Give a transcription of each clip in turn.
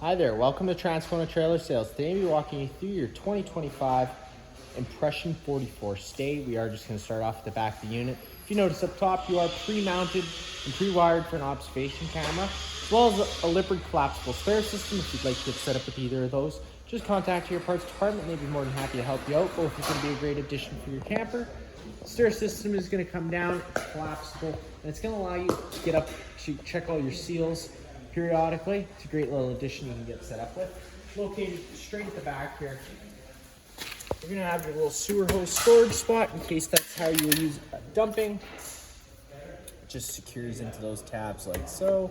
Hi there, welcome to Transcona Trailer Sales. Today we'll be walking you through your 2025 Impression 44 Stay. We are just going to start off at the back of the unit. If you notice up top, you are pre-mounted and pre-wired for an observation camera, as well as a Lippert collapsible spare system. If you'd like to get set up with either of those, just contact your parts department. They'd be more than happy to help you out. Both are going to be a great addition for your camper. Stair system is going to come down, it's collapsible, and it's going to allow you to get up to check all your seals periodically. It's a great little addition you can get set up with. Located straight at the back here, you're going to have your little sewer hose storage spot in case that's how you will use dumping. It just secures into those tabs like so.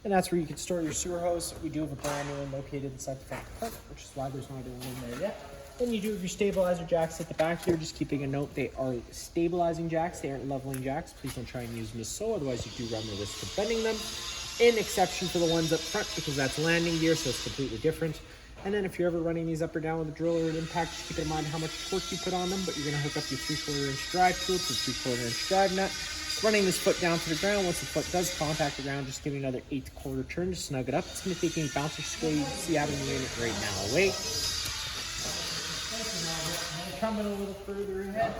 And that's where you can store your sewer hose. We do have a brand new one located inside the front compartment, which is why there's not one in there yet. Then you do have your stabilizer jacks at the back here. Just keeping a note, they are stabilizing jacks. They aren't leveling jacks. Please don't try and use them as so, otherwise you do run the risk of bending them. An exception for the ones up front because that's landing gear, so it's completely different. And then if you're ever running these up or down with a drill or an impact, just keep in mind how much torque you put on them, but you're gonna hook up your 3/4 inch drive tool to the 3/4 inch drive nut. Running this foot down to the ground, once the foot does contact the ground, just give it another 1/8 turn to snug it up. It's gonna take any bouncer square you see having the unit right now away. Coming a little further ahead,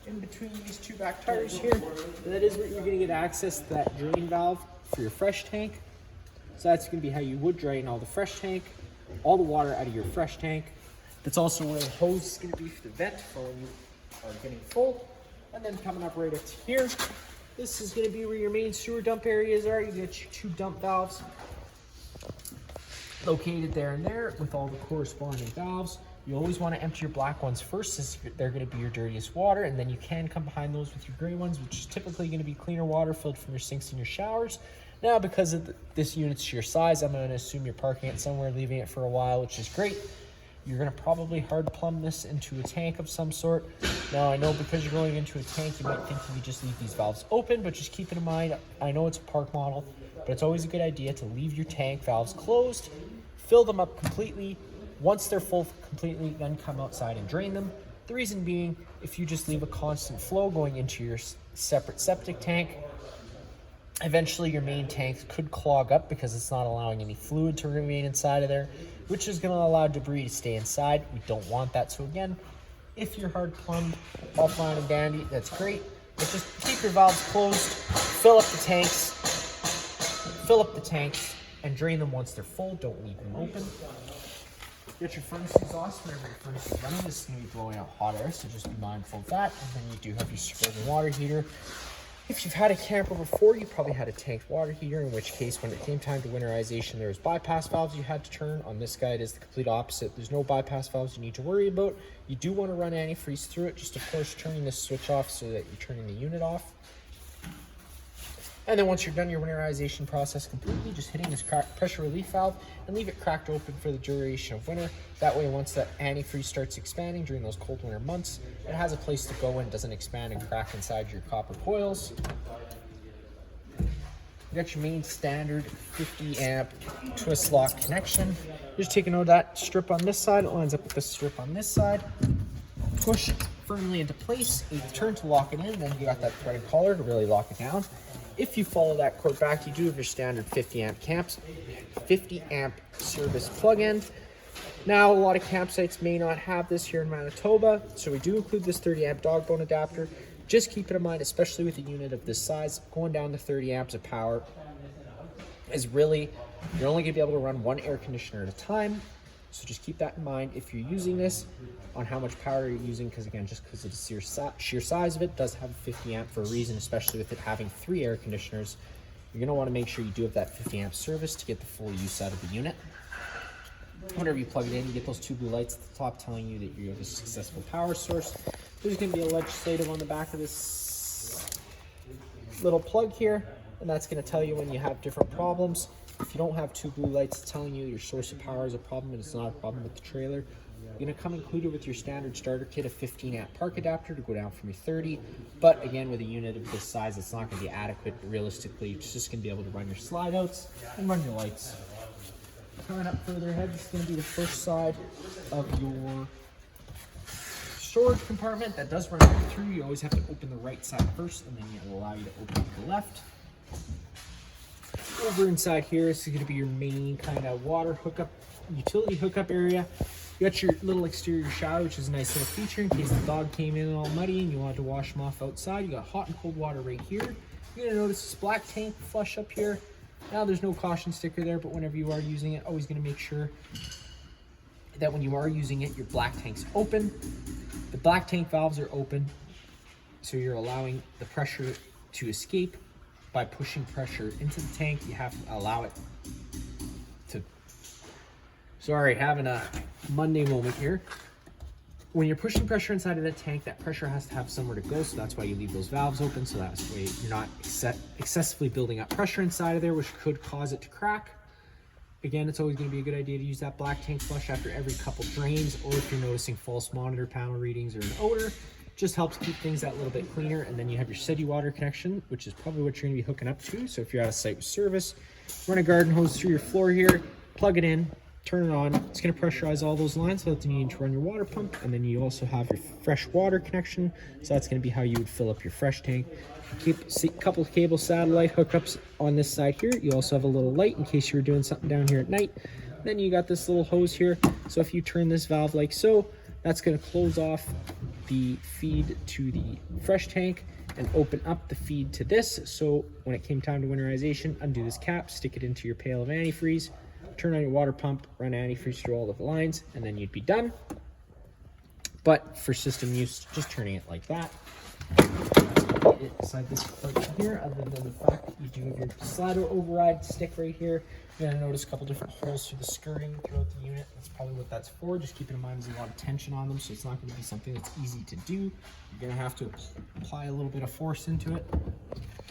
in between these two back tires here, that is where you're going to get access to that drain valve for your fresh tank. So that's going to be how you would drain all the fresh tank, all the water out of your fresh tank. That's also where the hose is going to be for the vent for when you are getting full. And then coming up right up to here, this is going to be where your main sewer dump areas are. You get your 2 dump valves located there and there with all the corresponding valves. You always want to empty your black ones first, since they're going to be your dirtiest water, and then you can come behind those with your gray ones, which is typically going to be cleaner water filled from your sinks and your showers. Now, because of this unit's your size, I'm going to assume you're parking it somewhere, leaving it for a while, which is great. You're going to probably hard plumb this into a tank of some sort. Now, I know because you're going into a tank, you might think you could just leave these valves open, but just keep it in mind, I know it's a park model, but it's always a good idea to leave your tank valves closed, fill them up completely. Once they're full completely, then come outside and drain them. The reason being, if you just leave a constant flow going into your separate septic tank, eventually your main tank could clog up because it's not allowing any fluid to remain inside of there, which is going to allow debris to stay inside. We don't want that. So again, if you're hard plumbed, all fine and dandy, that's great. But just keep your valves closed, fill up the tanks, and drain them once they're full. Don't leave them open. Get your furnace exhaust whenever your furnace is running. This is going to be blowing out hot air, so just be mindful of that. And then you do have your suburban water heater. If you've had a camper before, you probably had a tanked water heater, in which case when it came time to winterization, there was bypass valves you had to turn. On this guy, it is the complete opposite. There's no bypass valves you need to worry about. You do want to run antifreeze through it, just of course turning this switch off so that you're turning the unit off. And then once you're done your winterization process completely, just hitting this pressure relief valve and leave it cracked open for the duration of winter. That way, once that antifreeze starts expanding during those cold winter months, it has a place to go and doesn't expand and crack inside your copper coils. You got your main standard 50 amp twist lock connection. Just take a note of that strip on this side. It lines up with this strip on this side. Push firmly into place, turn to lock it in, then you got that threaded collar to really lock it down. If you follow that cord back, you do have your standard 50 amp service plug end. Now, a lot of campsites may not have this here in Manitoba, so we do include this 30 amp dog bone adapter. Just keep it in mind, especially with a unit of this size, going down to 30 amps of power is really, you're only gonna be able to run 1 air conditioner at a time. So just keep that in mind if you're using this, on how much power you're using, because again, just because of the sheer size of it, does have a 50 amp for a reason, especially with it having 3 air conditioners. You're going to want to make sure you do have that 50 amp service to get the full use out of the unit. Whenever you plug it in, you get those 2 blue lights at the top telling you that you have a successful power source. There's going to be a legislative on the back of this little plug here, and that's going to tell you when you have different problems. If you don't have 2 blue lights telling you your source of power is a problem and it's not a problem with the trailer, you're going to come included with your standard starter kit a 15 amp park adapter to go down from your 30. But again, with a unit of this size, it's not going to be adequate. Realistically, it's just going to be able to run your slide outs and run your lights. Coming up further ahead, this is going to be the first side of your storage compartment. That does run through. You always have to open the right side first, and then it will allow you to open to the left. Over inside here, this is going to be your main kind of water hookup, utility hookup area. You got your little exterior shower, which is a nice little feature in case the dog came in all muddy and you wanted to wash them off outside. You got hot and cold water right here. You're gonna notice this black tank flush up here. Now there's no caution sticker there, but whenever you are using it, always gonna make sure that when you are using it, your black tank's open. The black tank valves are open, so you're allowing the pressure to escape. By pushing pressure into the tank, you have to allow it to, sorry, having a Monday moment here. When you're pushing pressure inside of that tank, that pressure has to have somewhere to go, so that's why you leave those valves open, so that way you're not excessively building up pressure inside of there, which could cause it to crack. Again, it's always going to be a good idea to use that black tank flush after every couple drains, or if you're noticing false monitor panel readings or an odor. Just helps keep things that little bit cleaner. And then you have your steady water connection, which is probably what you're going to be hooking up to. So if you're at a site with service, run a garden hose through your floor here, plug it in, turn it on. It's going to pressurize all those lines without the need to run your water pump. And then you also have your fresh water connection, so that's going to be how you would fill up your fresh tank. Keep a couple of cable satellite hookups on this side here. You also have a little light in case you were doing something down here at night. Then you got this little hose here, so if you turn this valve like so, that's going to close off the feed to the fresh tank and open up the feed to this. So when it came time to winterization, undo this cap, stick it into your pail of antifreeze, turn on your water pump, run antifreeze through all of the lines, and then you'd be done. But for system use, just turning it like that. Inside this part here, other than the fact that you do have your slider override stick right here, you're going to notice a couple different holes through the skirting throughout the unit. That's probably what that's for. Just keep in mind there's a lot of tension on them, so it's not going to be something that's easy to do. You're going to have to apply a little bit of force into it.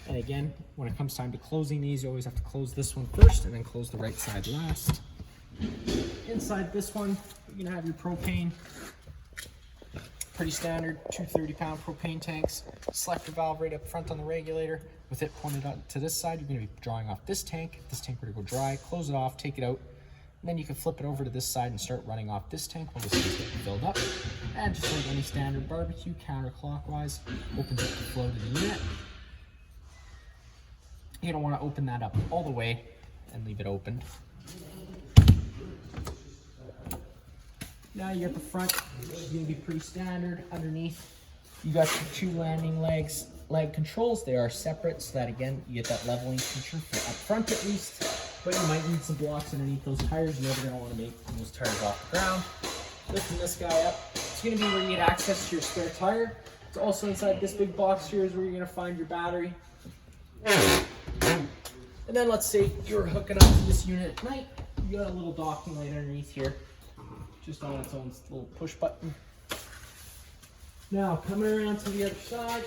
And again, when it comes time to closing these, you always have to close this one first and then close the right side last. Inside this one, you're going to have your propane. Pretty standard, 230-pound propane tanks. Selector valve right up front on the regulator. With it pointed out to this side, you're going to be drawing off this tank. If this tank were to go dry, close it off, take it out, and then you can flip it over to this side and start running off this tank while this is getting filled up. And just like any standard barbecue, counterclockwise, opens up the flow to the unit. You don't want to open that up all the way and leave it opened. Now you got the front, it's going to be pretty standard. Underneath, you got your two landing leg controls. They are separate, so that again, you get that leveling feature for up front at least. But you might need some blocks underneath those tires. You're never going to want to make those tires off the ground. Lifting this guy up, it's going to be where you get access to your spare tire. It's also inside this big box here is where you're going to find your battery. And then let's say you're hooking up to this unit at night. You got a little docking light underneath here, just on its own little push button. Now, coming around to the other side,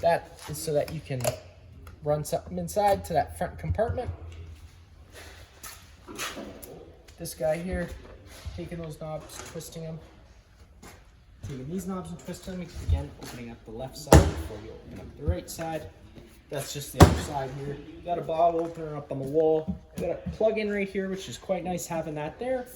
that is so that you can run something inside to that front compartment. This guy here, taking those knobs, twisting them. Taking these knobs and twisting them, again, opening up the left side before you open up the right side. That's just the other side here. You got a bottle opener up on the wall. You got a plug-in right here, which is quite nice having that there.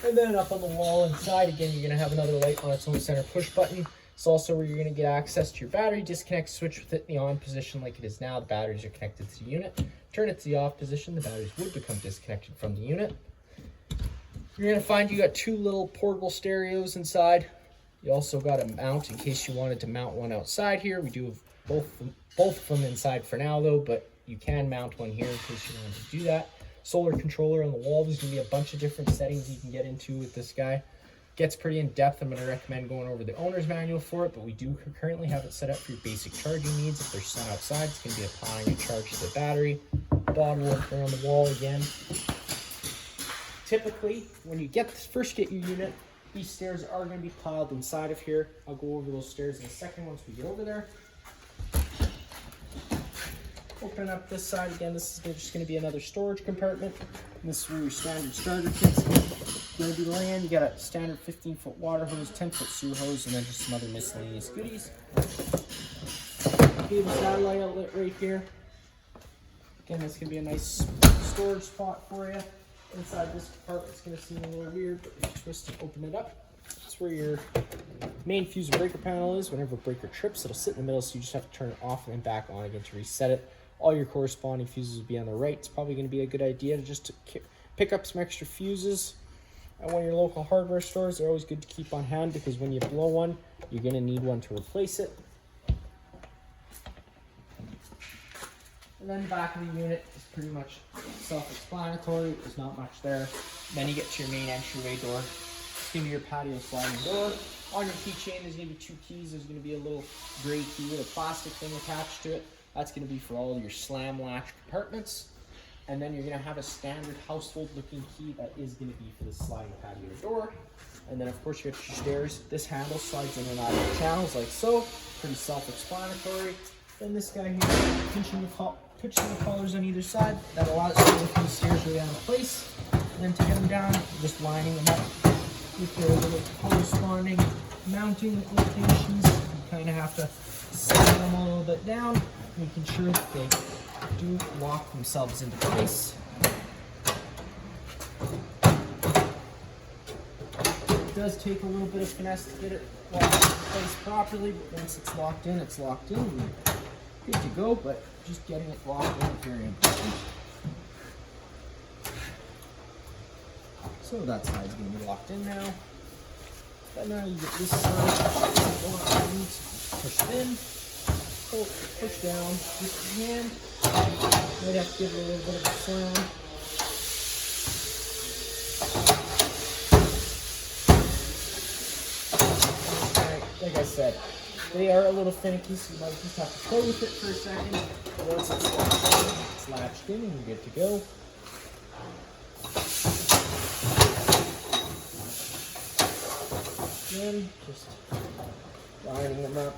And then up on the wall inside, again, you're going to have another light on its own center push button. It's also where you're going to get access to your battery disconnect switch with it in the on position like it is now. The batteries are connected to the unit. Turn it to the off position, the batteries would become disconnected from the unit. You're going to find you got two little portable stereos inside. You also got a mount in case you wanted to mount one outside here. We do have both of them inside for now though, but you can mount one here in case you wanted to do that. Solar controller on the wall. There's going to be a bunch of different settings you can get into with this guy. Gets pretty in depth. I'm going to recommend going over the owner's manual for it, but we do currently have it set up for your basic charging needs. If there's sun outside, it's going to be applying a charge to the battery. Bottle opener on the wall again. Typically, when you first get your unit, these stairs are going to be piled inside of here. I'll go over those stairs in a second once we get over there. Open up this side again. This is just going to be another storage compartment. And this is where your standard starter kit's going to be laying. You got a standard 15-foot water hose, 10-foot sewer hose, and then just some other miscellaneous goodies. Cable satellite outlet right here. Again, that's going to be a nice storage spot for you. Inside this compartment, it's going to seem a little weird, but if you twist and open it up, that's where your main fuse and breaker panel is. Whenever a breaker trips, it'll sit in the middle, so you just have to turn it off and then back on again to reset it. all your corresponding fuses will be on the right. It's probably going to be a good idea to just pick up some extra fuses at one of your local hardware stores. They're always good to keep on hand because when you blow one, you're going to need one to replace it. And then the back of the unit is pretty much self-explanatory. There's not much there. Then you get to your main entryway door. It's going to be your patio sliding door. On your keychain, there's going to be 2 keys. There's going to be a little gray key with a plastic thing attached to it. That's going to be for all your slam latch compartments. And then you're going to have a standard household looking key that is going to be for the sliding patio door. And then of course you got your stairs. This handle slides in and out of the channels like so. Pretty self-explanatory. Then this guy here, pinching the collars on either side. That allows you to lift these stairs really out of place. And then to get them down, just lining them up with their little corresponding mounting locations. You kind of have to slide them a little bit down, making sure that they do lock themselves into place. It does take a little bit of finesse to get it locked into place properly, but once it's locked in, it's locked in. You're good to go, but just getting it locked in is very important. So that side's going to be locked in now. But now you get this side, push it in, push down, with your hand. Might have to give it a little bit of a slam. Alright, like I said, they are a little finicky, so you might just have to play with it for a second. Once it's latched in and you're good to go. Then just lining them up,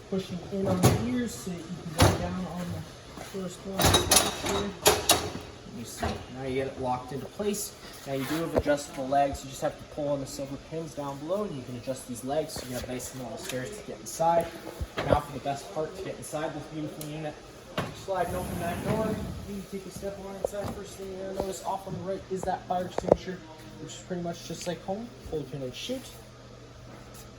pushing in on the ears so that you can go down on the corresponding structure. You see, now you get it locked into place. Now you do have adjustable legs. You just have to pull on the silver pins down below and you can adjust these legs so you have nice and long stairs to get inside. Now for the best part to get inside this beautiful unit. Sliding open that door, you can take a step on inside. First thing you're going to notice off on the right is that fire extinguisher, which is pretty much just like home. Hold your and shoot.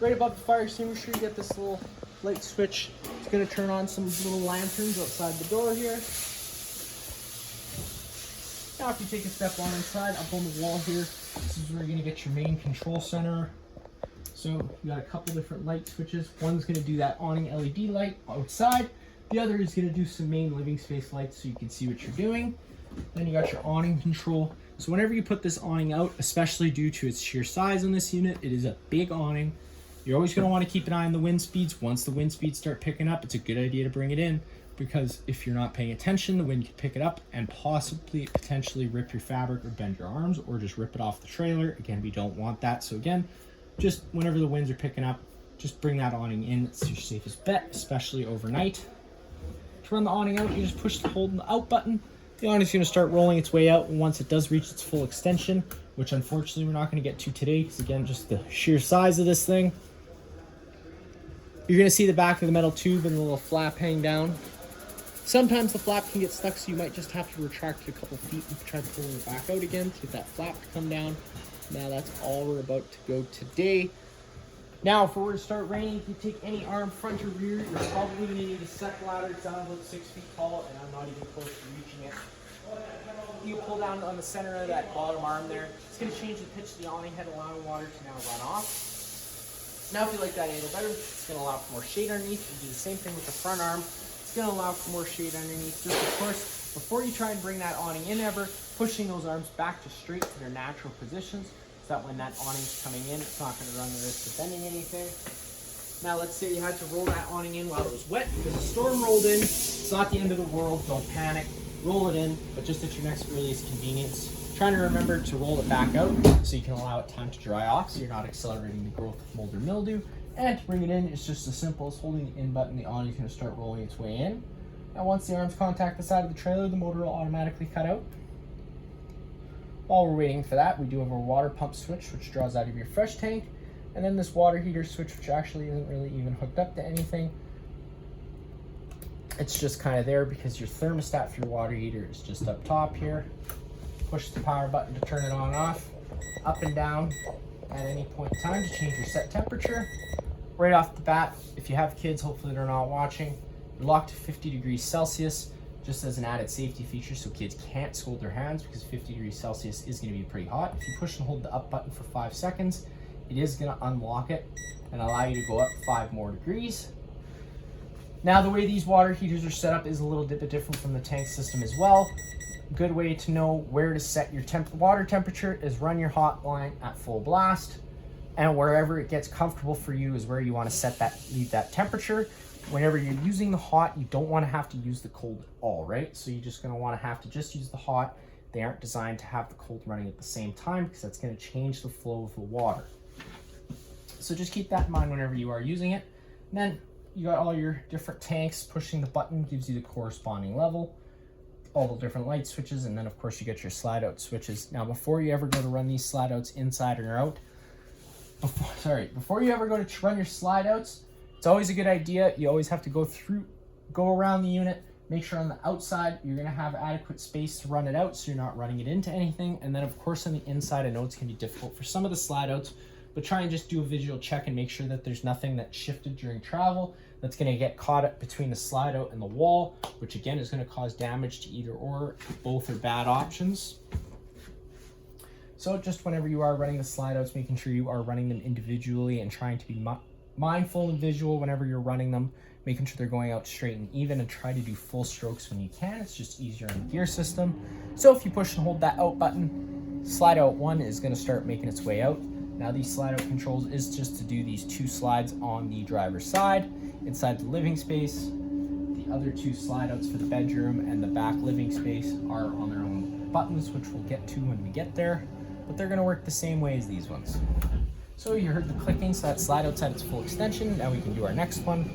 Right above the fire extinguisher, you get this little light switch. It's going to turn on some little lanterns outside the door here. Now if you take a step on inside, up on the wall here, this is where you're going to get your main control center. So you got a couple different light switches. One's going to do that awning LED light outside. The other is going to do some main living space lights so you can see what you're doing. Then you got your awning control. So whenever you put this awning out, especially due to its sheer size on this unit, it is a big awning. You're always going to want to keep an eye on the wind speeds. Once the wind speeds start picking up, it's a good idea to bring it in, because if you're not paying attention, the wind can pick it up and possibly potentially rip your fabric or bend your arms or just rip it off the trailer. Again, we don't want that. So again, just whenever the winds are picking up, just bring that awning in. It's your safest bet, especially overnight. To run the awning out, you just push the hold the out button. The awning's going to start rolling its way out, and once it does reach its full extension, which unfortunately we're not going to get to today because again, just the sheer size of this thing, you're going to see the back of the metal tube and the little flap hang down. Sometimes the flap can get stuck, so you might just have to retract it a couple feet and try pulling it back out again to get that flap to come down. Now that's all we're about to go today. Now, if we were to start raining, if you take any arm, front or rear, you're probably going to need a set ladder. It's down about 6 feet tall, and I'm not even close to reaching it. You pull down on the center of that bottom arm there. It's going to change the pitch of the awning head, allowing water to now run off. Now, if you like that angle better, it's going to allow for more shade underneath. You do the same thing with the front arm. It's going to allow for more shade underneath. Just, of course, before you try and bring that awning in ever, pushing those arms back to straight to their natural positions, so that when that awning's coming in, it's not going to run the risk of bending anything. Now, let's say you had to roll that awning in while it was wet because a storm rolled in. It's not the end of the world. Don't panic. Roll it in, but just at your next earliest convenience. Trying to remember to roll it back out so you can allow it time to dry off so you're not accelerating the growth of mold or mildew. And to bring it in, it's just as simple as holding the in button. The awning's going to start rolling its way in. Now, once the arms contact the side of the trailer, the motor will automatically cut out. While we're waiting for that, we do have our water pump switch, which draws out of your fresh tank, and then this water heater switch, which actually isn't really even hooked up to anything. It's just kind of there because your thermostat for your water heater is just up top here. Push the power button to turn it on and off, up and down at any point in time to change your set temperature. right off the bat, if you have kids, hopefully they're not watching, you're locked to 50 degrees Celsius, just as an added safety feature so kids can't scald their hands, because 50 degrees Celsius is going to be pretty hot. If you push and hold the up button for 5 seconds, it is going to unlock it and allow you to go up 5 more degrees. Now, the way these water heaters are set up is a little bit different from the tank system as well. A good way to know where to set your water temperature is run your hot line at full blast, and wherever it gets comfortable for you is where you want to set that, leave that temperature. Whenever you're using the hot, you don't want to have to use the cold at all, right? So you're just going to want to have to just use the hot. They aren't designed to have the cold running at the same time, because that's going to change the flow of the water. So just keep that in mind whenever you are using it. And then you got all your different tanks. Pushing the button gives you the corresponding level, all the different light switches, and then of course you get your slide out switches. Now, before you ever go to run these slide outs inside or out, before you ever go to run your slide outs, it's always a good idea. You always have to go around the unit, make sure on the outside you're going to have adequate space to run it out so you're not running it into anything. And then of course on the inside, I know it's going to be difficult for some of the slide outs, but try and just do a visual check and make sure that there's nothing that shifted during travel that's going to get caught up between the slide out and the wall, which again is going to cause damage to either or. Both are bad options. So just whenever you are running the slide outs, making sure you are running them individually and trying to be mindful and visual whenever you're running them, making sure they're going out straight and even, and try to do full strokes when you can. It's just easier in the gear system. So if you push and hold that out button, slide out 1 is going to start making its way out. Now, these slide out controls is just to do these 2 slides on the driver's side inside the living space. The other 2 slide outs for the bedroom and the back living space are on their own buttons, which we'll get to when we get there, but they're going to work the same way as these ones. So you heard the clicking, so that slide out's at its full extension. Now we can do our next one.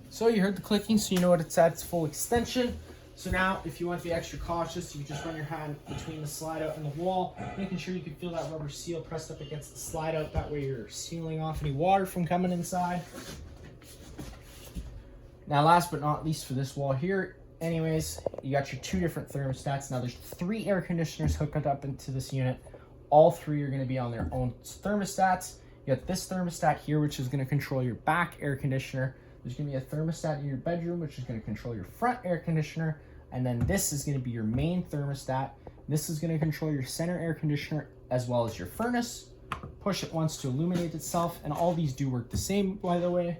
So you heard the clicking, so you know it's at its full extension. So now, if you want to be extra cautious, you just run your hand between the slide out and the wall, making sure you can feel that rubber seal pressed up against the slide out. That way you're sealing off any water from coming inside. Now, last but not least for this wall here, anyways, you got your 2 different thermostats. Now, there's 3 air conditioners hooked up into this unit. All 3 are going to be on their own thermostats. You got this thermostat here, which is going to control your back air conditioner. There's going to be a thermostat in your bedroom, which is going to control your front air conditioner. And then this is going to be your main thermostat. This is going to control your center air conditioner as well as your furnace. Push it once to illuminate itself. And all these do work the same, by the way.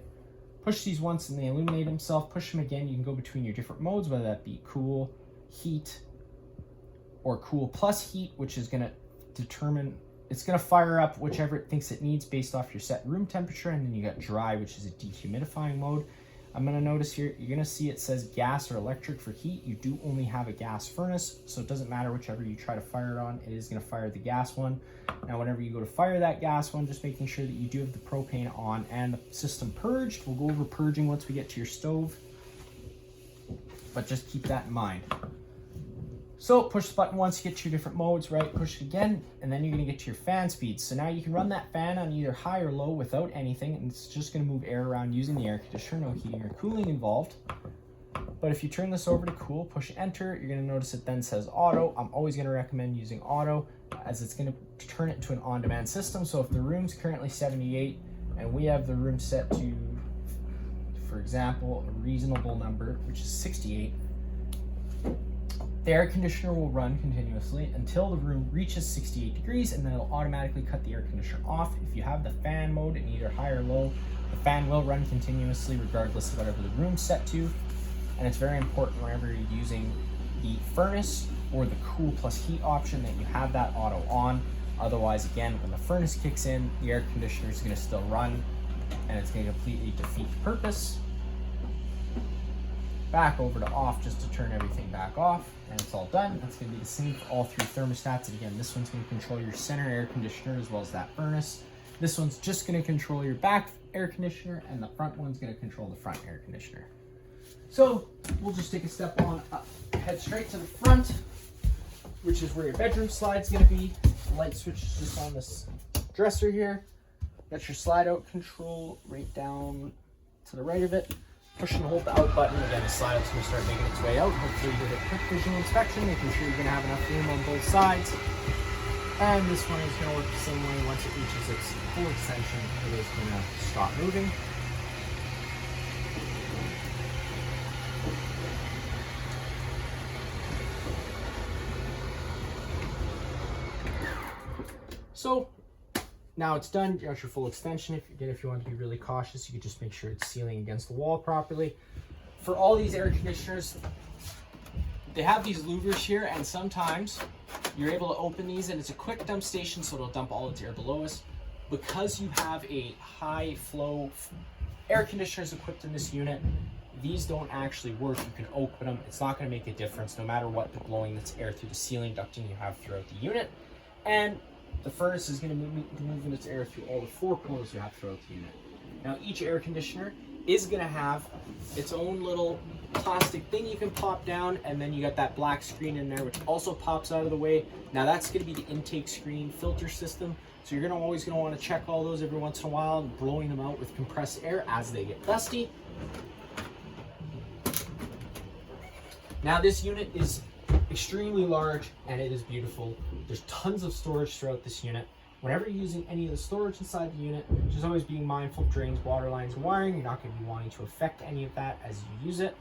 Push these once and they illuminate themselves. Push them again. You can go between your different modes, whether that be cool, heat, or cool plus heat, which is going to determine, it's going to fire up whichever it thinks it needs based off your set room temperature. And then you got dry, which is a dehumidifying mode. I'm going to notice here, you're going to see it says gas or electric for heat. You do only have a gas furnace, so it doesn't matter whichever you try to fire it on, it is going to fire the gas one. Now, whenever you go to fire that gas one, just making sure that you do have the propane on and the system purged. We'll go over purging once we get to your stove, but just keep that in mind. So push the button once, you get to your different modes, right? Push it again, and then you're gonna get to your fan speeds. So now you can run that fan on either high or low without anything, and it's just gonna move air around using the air conditioner, no heating or cooling involved. But if you turn this over to cool, push enter, you're gonna notice it then says auto. I'm always gonna recommend using auto, as it's gonna turn it into an on-demand system. So if the room's currently 78, and we have the room set to, for example, a reasonable number, which is 68, the air conditioner will run continuously until the room reaches 68 degrees, and then it'll automatically cut the air conditioner off. If you have the fan mode in either high or low, the fan will run continuously regardless of whatever the room's set to. And it's very important whenever you're using the furnace or the cool plus heat option that you have that auto on. Otherwise, again, when the furnace kicks in, the air conditioner is going to still run, and it's going to completely defeat the purpose. Back over to off just to turn everything back off, and it's all done. That's going to be the same for all 3 thermostats. And again, this one's going to control your center air conditioner as well as that furnace. This one's just going to control your back air conditioner, and the front one's going to control the front air conditioner. So we'll just take a step on up, head straight to the front, which is where your bedroom slide's going to be. The light switch is just on this dresser here. Got your slide out control right down to the right of it. push and hold the out button. Again, the slide out's going to start making its way out. Hopefully you did a quick visual inspection, making sure you're going to have enough room on both sides. And this one is going to work the same way. Once it reaches its full extension, it is going to stop moving. So now it's done. You got your full extension. If you want to be really cautious, you could just make sure it's sealing against the wall properly. For all these air conditioners, they have these louvers here, and sometimes you're able to open these and it's a quick dump station, so it'll dump all its air below us. Because you have a high flow air conditioners equipped in this unit, these don't actually work. You can open them. It's not going to make a difference no matter what the blowing that's air through the ceiling ducting you have throughout the unit. And the furnace is going to be moving its air through all the four corners you have throughout the unit. Now each air conditioner is going to have its own little plastic thing you can pop down, and then you got that black screen in there which also pops out of the way. Now that's going to be the intake screen filter system, so you're always going to want to check all those every once in a while and blowing them out with compressed air as they get dusty. Now this unit is extremely large and it is beautiful. There's tons of storage throughout this unit. Whenever you're using any of the storage inside the unit, just always being mindful of drains, water lines, and wiring. You're not going to be wanting to affect any of that as you use it.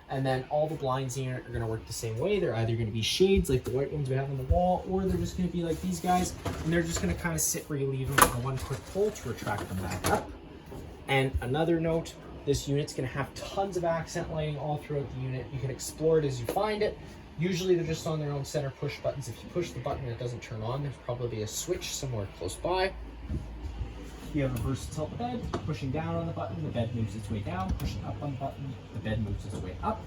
And then all the blinds in here are going to work the same way. They're either going to be shades like the white ones we have on the wall, or they're just going to be like these guys, and they're just going to kind of sit where you leave them on one quick pull to retract them back up. And another note, this unit's going to have tons of accent lighting all throughout the unit. You can explore it as you find it. Usually they're just on their own center push buttons. If you push the button and it doesn't turn on, there's probably a switch somewhere close by. You have a versatile bed. Pushing down on the button, the bed moves its way down. Pushing up on the button, the bed moves its way up.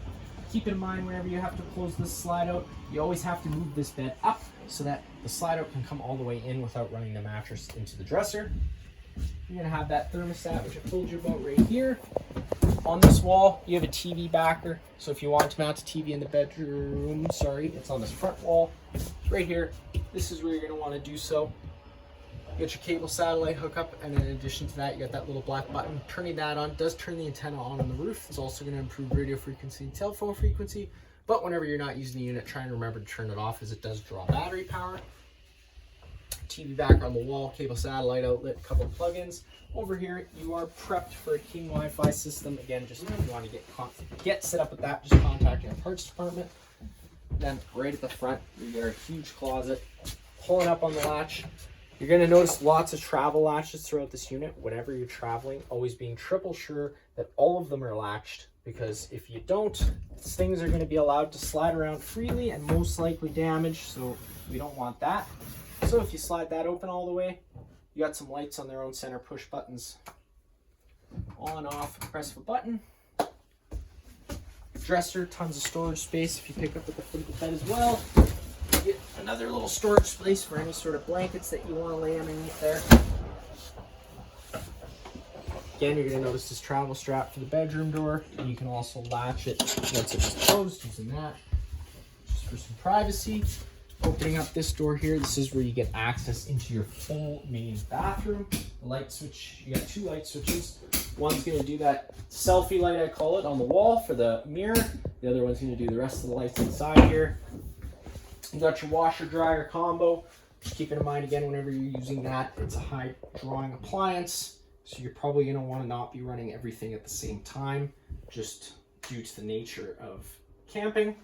Keep in mind, whenever you have to close this slide out, you always have to move this bed up so that the slide out can come all the way in without running the mattress into the dresser. You're gonna have that thermostat, which I told you about right here. On this wall, you have a TV backer. So if you want to mount a TV in the bedroom, it's on this front wall. It's right here. This is where you're gonna wanna do so. You got your cable satellite hookup, and in addition to that, you got that little black button. Turning that on does turn the antenna on the roof. It's also gonna improve radio frequency and telephone frequency. But whenever you're not using the unit, try and remember to turn it off as it does draw battery power. TV backer on the wall, cable satellite outlet, a couple of plugins. Over here, you are prepped for a King Wi-Fi system. Again, just if you want to get set up with that, just contact your parts department. Then right at the front, you got a huge closet. Pulling up on the latch, you're going to notice lots of travel latches throughout this unit. Whenever you're traveling, always being triple sure that all of them are latched, because if you don't, things are going to be allowed to slide around freely and most likely damage, so we don't want that. So if you slide that open all the way, you got some lights on their own center push buttons. On, off, press of a button. Dresser, tons of storage space if you pick up at the foot of the bed as well. You get another little storage space for any sort of blankets that you want to lay underneath there. Again, you're going to notice this travel strap for the bedroom door, and you can also latch it once it's closed using that, just for some privacy. Opening up this door here, this is where you get access into your full main bathroom. The light switch, you got two light switches. One's going to do that selfie light, I call it, on the wall for the mirror. The other one's going to do the rest of the lights inside here. You got your washer dryer combo. Just keep in mind, again, whenever you're using that, it's a high drawing appliance. So you're probably going to want to not be running everything at the same time, just due to the nature of camping.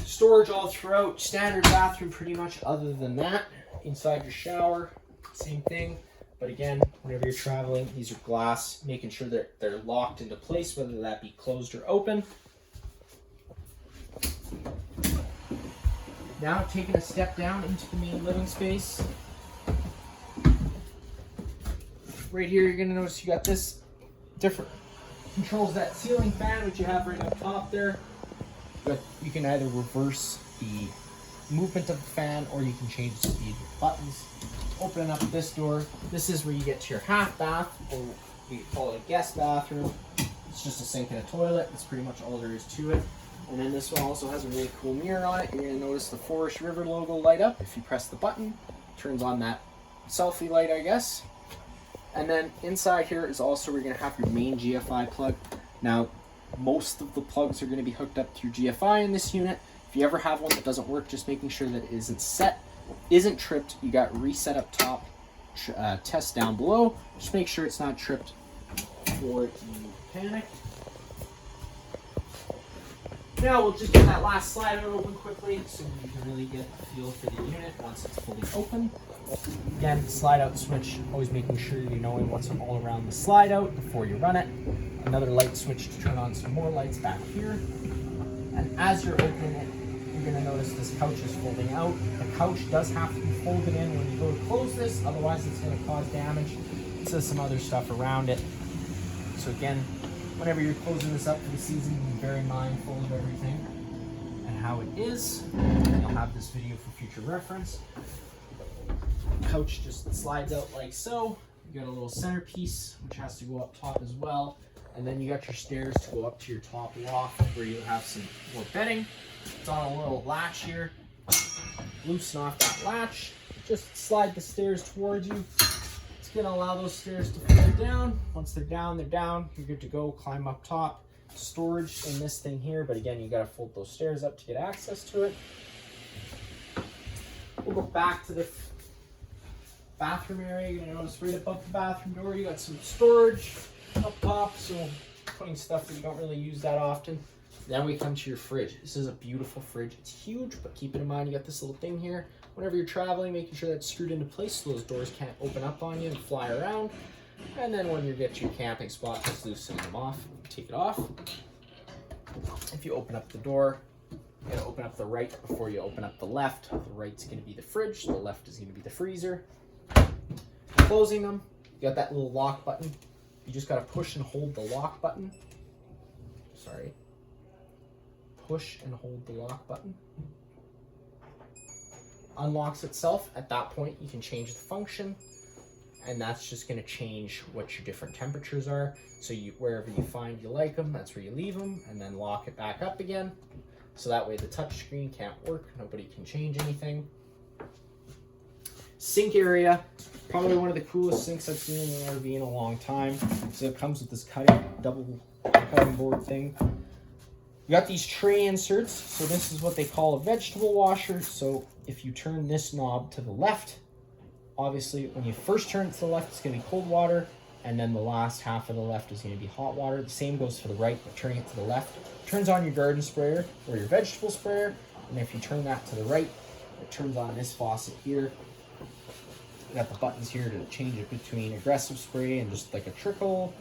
Storage all throughout, standard bathroom pretty much. Other than that, inside your shower, same thing. But again, whenever you're traveling, these are glass, making sure that they're locked into place, whether that be closed or open. Now taking a step down into the main living space. Right here, you're gonna notice you got this different controls that ceiling fan, which you have right up top there. But you can either reverse the movement of the fan, or you can change the speed with buttons. Opening up this door, this is where you get to your half bath, or we call it a guest bathroom. It's just a sink and a toilet. That's pretty much all there is to it. And then this one also has a really cool mirror on it. You're going to notice the Forest River logo light up. If you press the button, it turns on that selfie light, I guess. And then inside here is also where you're going to have your main GFI plug. Now, most of the plugs are going to be hooked up to your GFI in this unit. If you ever have one that doesn't work, just making sure that it isn't set, isn't tripped. You got reset up top, test down below. Just make sure it's not tripped before you panic. Now we'll just get that last slider open quickly so you can really get a feel for the unit once it's fully open. Again, slide out switch, always making sure you're knowing what's all around the slide out before you run it. Another light switch to turn on some more lights back here. And as you're opening it, you're going to notice this couch is folding out. The couch does have to be folded in when you go to close this, otherwise it's going to cause damage to some other stuff around it. So again, whenever you're closing this up for the season, be very mindful of everything and how it is. You'll have this video for future reference. The couch just slides out like so. You got a little centerpiece which has to go up top as well. And then you got your stairs to go up to your top loft where you have some more bedding. It's on a little latch here. Loosen off that latch. Just slide the stairs towards you. It's going to allow those stairs to fold down. Once they're down, they're down. You're good to go. Climb up top. Storage in this thing here, but again, you got to fold those stairs up to get access to it. We'll go back to the bathroom area. You're going to notice right above the bathroom door, you got some storage up top, so putting stuff that you don't really use that often. Then we come to your fridge. This is a beautiful fridge. It's huge, but keep it in mind you got this little thing here. Whenever you're traveling, making sure that's screwed into place so those doors can't open up on you and fly around. And then when you get to your camping spot, just loosen them off, take it off. If you open up the door, you gotta open up the right before you open up the left. The right's gonna be the fridge, the left is gonna be the freezer. Closing them, you got that little lock button. You just gotta push and hold the lock button. Sorry. Push and hold the lock button. Unlocks itself. At that point, you can change the function, and that's just gonna change what your different temperatures are. So wherever you find you like them, that's where you leave them, and then lock it back up again. So that way the touch screen can't work. Nobody can change anything. Sink area. Probably one of the coolest sinks I've seen in an RV in a long time. So it comes with this double cutting board thing. You got these tray inserts. So this is what they call a vegetable washer. So if you turn this knob to the left, obviously when you first turn it to the left, it's going to be cold water. And then the last half of the left is going to be hot water. The same goes for the right, but turning it to the left turns on your garden sprayer or your vegetable sprayer. And if you turn that to the right, it turns on this faucet here. You got the buttons here to change it between aggressive spray and just like a trickle.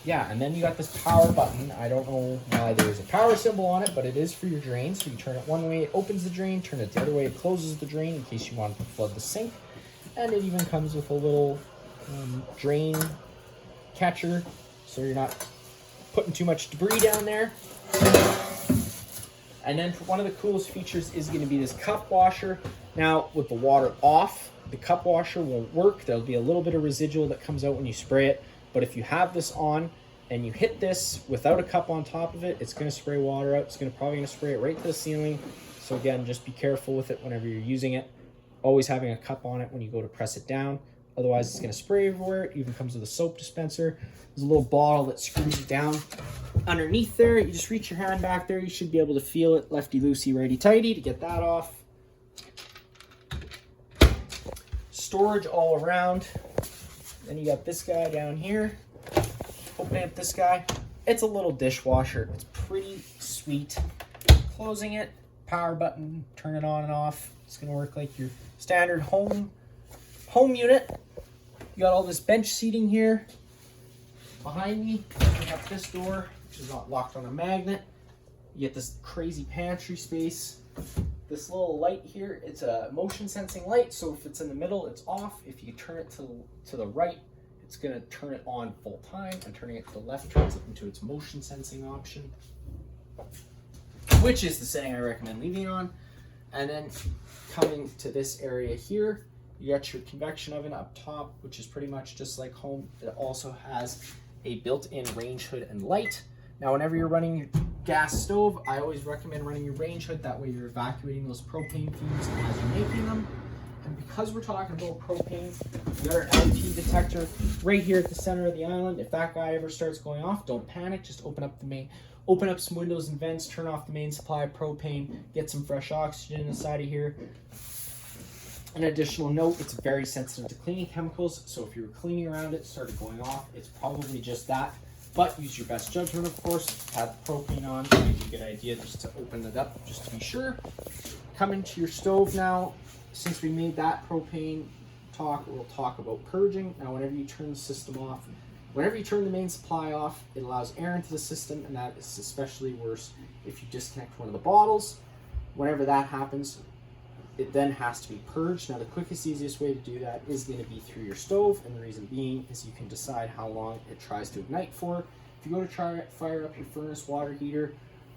Yeah, and then you got this power button. I don't know why there's a power symbol on it, but it is for your drain. So you turn it one way, it opens the drain. Turn it the other way, it closes the drain in case you want to flood the sink. And it even comes with a little drain catcher, so you're not putting too much debris down there. And then one of the coolest features is going to be this cup washer. Now, with the water off, the cup washer won't work. There'll be a little bit of residual that comes out when you spray it. But if you have this on and you hit this without a cup on top of it, it's going to spray water out. It's probably going to spray it right to the ceiling. So again, just be careful with it whenever you're using it. Always having a cup on it when you go to press it down. Otherwise, it's going to spray everywhere. It even comes with a soap dispenser. There's a little bottle that screws down underneath there. You just reach your hand back there. You should be able to feel it lefty-loosey, righty-tighty to get that off. Storage all around. Then you got this guy down here. Opening up this guy. It's a little dishwasher. It's pretty sweet. Closing it. Power button. Turn it on and off. It's going to work like your standard home unit. You got all this bench seating here. Behind me, you got this door, which is not locked on a magnet. You get this crazy pantry space. This little light here, it's a motion sensing light, so if it's in the middle, it's off. If you turn it to the right, it's going to turn it on full time, and turning it to the left turns it into its motion sensing option, which is the setting I recommend leaving on. And then coming to this area here, you got your convection oven up top, which is pretty much just like home. It also has a built-in range hood and light. Now, whenever you're running your gas stove, I always recommend running your range hood. That way you're evacuating those propane fumes as you're making them. And because we're talking about propane, we got our LP detector right here at the center of the island. If that guy ever starts going off, don't panic. Just open up some windows and vents, turn off the main supply of propane, get some fresh oxygen inside of here. An additional note, it's very sensitive to cleaning chemicals, so if you were cleaning around it, started going off, it's probably just that. But use your best judgment, of course. Have the propane on, maybe a good idea just to open it up, just to be sure. Coming to your stove now. Since we made that propane talk, we'll talk about purging. Now, whenever you turn the system off, whenever you turn the main supply off, it allows air into the system, and that is especially worse if you disconnect one of the bottles. Whenever that happens, it then has to be purged. Now, the quickest, easiest way to do that is going to be through your stove, and the reason being is you can decide how long it tries to ignite for. If you go to try fire up your furnace, water heater,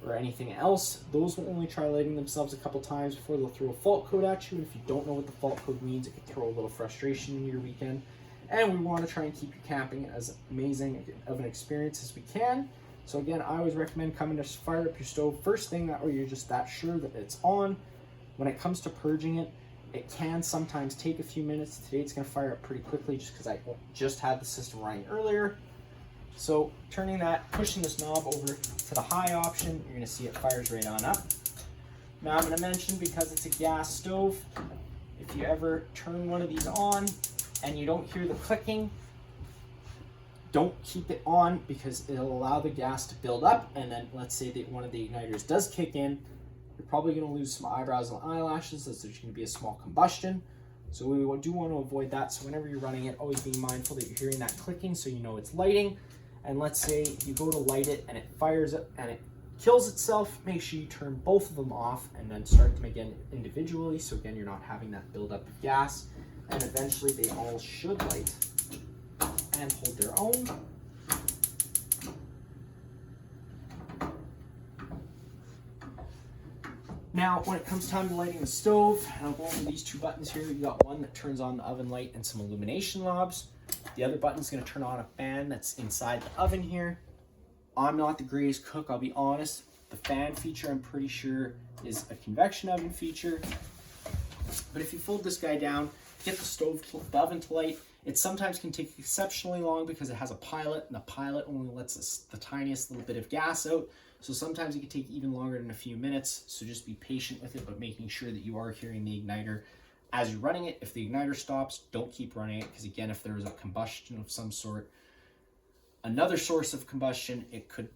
or anything else, those will only try lighting themselves a couple times before they'll throw a fault code at you. And if you don't know what the fault code means, it can throw a little frustration into your weekend. And we want to try and keep your camping as amazing of an experience as we can. So again, I always recommend coming to fire up your stove first thing, that way you're just that sure that it's on. When it comes to purging it, it can sometimes take a few minutes. Today it's going to fire up pretty quickly just because I just had the system running earlier. So pushing this knob over to the high option, you're going to see it fires right on up. Now I'm going to mention, because it's a gas stove, if you ever turn one of these on and you don't hear the clicking, don't keep it on, because it'll allow the gas to build up, and then let's say that one of the igniters does kick in, you're probably going to lose some eyebrows and eyelashes, as there's going to be a small combustion. So we do want to avoid that. So whenever you're running it, always be mindful that you're hearing that clicking so you know it's lighting. And let's say you go to light it and it fires up and it kills itself, make sure you turn both of them off and then start them again individually. So again, you're not having that buildup of gas, and eventually they all should light and hold their own. Now, when it comes time to lighting the stove, and I'll go over these two buttons here. You got one that turns on the oven light and some illumination knobs. The other button is going to turn on a fan that's inside the oven here. I'm not the greatest cook, I'll be honest. The fan feature, I'm pretty sure, is a convection oven feature. But if you fold this guy down, get the oven to light, it sometimes can take exceptionally long because it has a pilot, and the pilot only lets us the tiniest little bit of gas out. So sometimes it can take even longer than a few minutes. So just be patient with it, but making sure that you are hearing the igniter as you're running it. If the igniter stops, don't keep running it, because again, if there's a combustion of some sort, another source of combustion, it could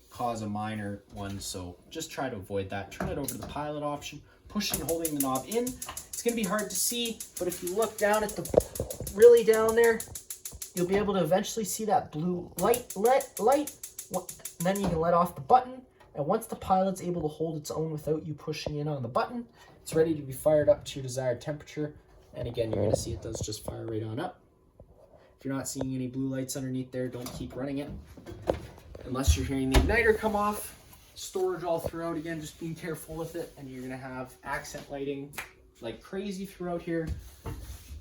cause a minor one. So just try to avoid that. Turn it over to the pilot option, pushing and holding the knob in. It's going to be hard to see, but if you look down at the really down there, you'll be able to eventually see that blue light. Then you can let off the button, and once the pilot's able to hold its own without you pushing in on the button, it's ready to be fired up to your desired temperature. And again, you're going to see it does just fire right on up. If you're not seeing any blue lights underneath there, don't keep running it unless you're hearing the igniter come off. Storage all throughout, again, just being careful with it, and you're going to have accent lighting like crazy throughout here.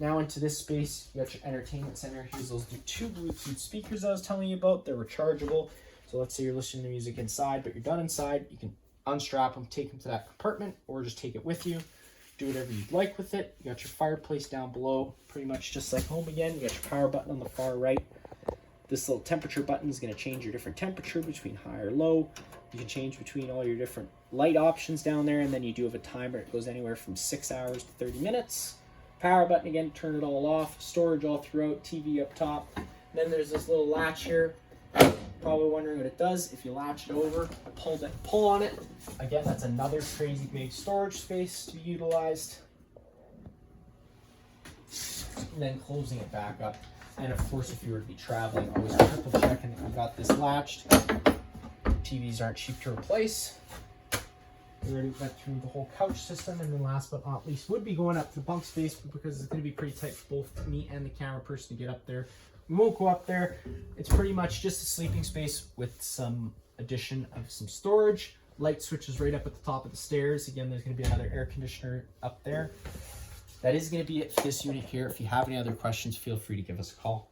Now into this space, you got your entertainment center. Here's those two Bluetooth speakers I was telling you about. They're rechargeable. So let's say you're listening to music inside, but you're done inside. You can unstrap them, take them to that compartment, or just take it with you. Do whatever you'd like with it. You got your fireplace down below, pretty much just like home again. You got your power button on the far right. This little temperature button is going to change your different temperature between high or low. You can change between all your different light options down there, and then you do have a timer. It goes anywhere from 6 hours to 30 minutes. Power button again, turn it all off. Storage all throughout, TV up top. Then there's this little latch here. Probably wondering what it does. If you latch it over, pull on it. Again, that's another crazy big storage space to be utilized. And then closing it back up. And of course, if you were to be traveling, always triple checking that you've got this latched. TVs aren't cheap to replace. We already went through the whole couch system, and then last but not least would be going up to the bunk space, because it's going to be pretty tight for both me and the camera person to get up there. We won't go up there. It's pretty much just a sleeping space with some addition of some storage. Light switches right up at the top of the stairs. Again, there's going to be another air conditioner up there. That is going to be it for this unit here. If you have any other questions, feel free to give us a call.